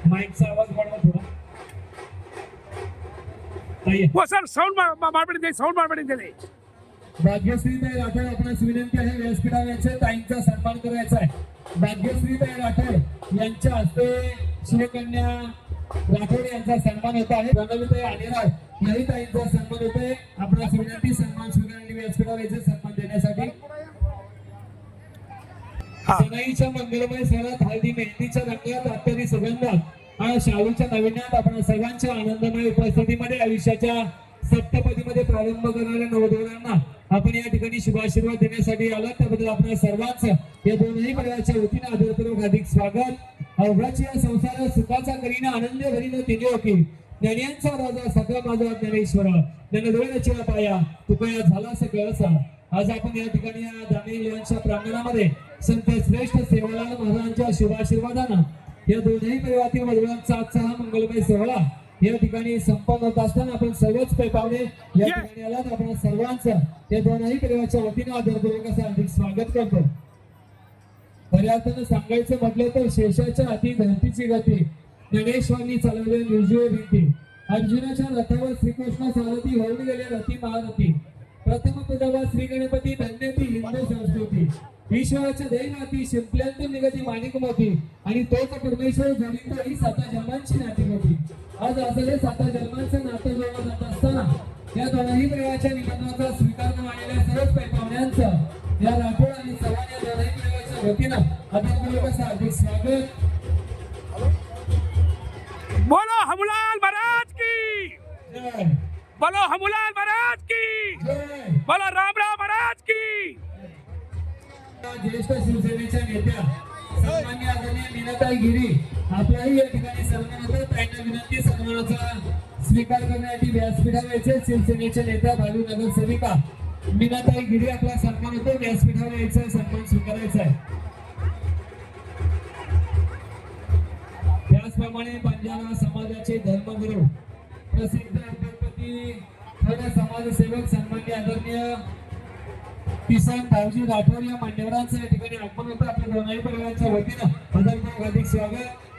माईकचा आवाज वाढवा थोडा. हो सर साऊंड मार्केटिंग दे, साऊंड मार्केटिंग दे. भाग्यश्री ताई राठोड आपणास विनंती आहे व्यासपीठावर यांच्या ताईंचा सन्मान करायचा आहे. भाग्यश्री ताई राठोड यांच्या हस्ते शिवकन्या राठोड यांचा सन्मान होत आहे. प्रणवीताई आलेराव याही ताईंचा सन्मान होतोय. आपणास विनंती सन्मान स्वीकारणी व्यासपीठावर यांचे सन्मान देण्यासाठी. सणाईच्या मंगलमय सणात हळदी मेहंदीच्या रंगात अत्तरी सुगंधात आणि शालूच्या नवीन्यात आपण सर्वांच्या आनंदमय उपस्थितीमध्ये आयुष्याच्या सप्तपदीमध्ये प्रारंभ करणाऱ्या नवदुरांना आपण या ठिकाणी शुभाशीर्वाद देण्यासाठी आलात त्याबद्दल आपण सर्वांचं या दोनही परिवाराच्या वतीने आदरपूर्वक हार्दिक स्वागत. अवघाची या संसार सुखाचा करीने आनंद भरीने तिने ओकी ज्ञानियांचा राजा सगळा माझा ज्ञानेश्वर ज्ञानोदयाची पाया तुकया झाला सगळं. आज आपण या ठिकाणी या दानी यांच्या प्रांगणामध्ये संत श्रेष्ठ सेवालाल महाराजांच्या शुभाशीर्वादानं या दोनही परिवारातील वडिलांचा आजचा हा मंगलमय सोहळा या ठिकाणी संपन्न होत असताना आपण सर्वच पाहुणे या ठिकाणी आलात. आपण सर्वांचं या दोनही परिवाराच्या वतीने आदरपूर्वक असं हार्दिक स्वागत करतो. खऱ्या अर्थानं सांगायचं म्हटलं तर शेषाच्या हाती धरतीची गती ज्ञानेश्वरांनी चालवलेली निर्जीव भीती. अर्जुनाच्या रथावर श्रीकृष्ण सारथी होऊन गेले रथी महारथी. प्रथम पदावा श्री गणपती धन्यती हिंदू संस्कृती. ईश्वराच्या दैवाती शिंपल्यांतून निगती माणिक मोती आणि तोच परमेश्वर जोडीतो ही 7 जन्मांची नाती होती. आज असले 7 जन्मांचं नातं जोडलं जात असताना या दोनही परिवाराच्या निमंत्रणाचा स्वीकार करून आलेल्या सर्वच पाहुण्यांचं या राठोड आणि चव्हाण या दोनही परिवाराच्या वतीनं आदरपूर्वक असं हार्दिक स्वागत. बोलो हमलाल महाराज की जय. बोलो हमलाल महाराज की जय. बोलो रामराव महाराज की. ज्येष्ठ शिवसेनेच्या नेत्या सन्माननीय आदरणीय मीनाताई गिरी आपल्याही या ठिकाणी सन्मान होतो. त्यांना विनंती सन्मानाचा स्वीकार करण्यासाठी व्यासपीठावर यायचे. शिवसेनेच्या नेत्या भालू नगरसेविका मीनाताई गिरी आपला सन्मान होतो. व्यासपीठावर यायचं सन्मान स्वीकारायचा आहे. त्याचप्रमाणे बंजारा समाजाचे धर्मगुरू प्रसिद्ध उद्योगपती खरे समाजसेवक सन्माननीय आदरणीय किसन भाऊजी राठोड या मान्यवरांचं या ठिकाणी आगमन होतं. आपल्या दोनही परिवाराच्या वतीनं आदरपूर्वक हार्दिक स्वागत.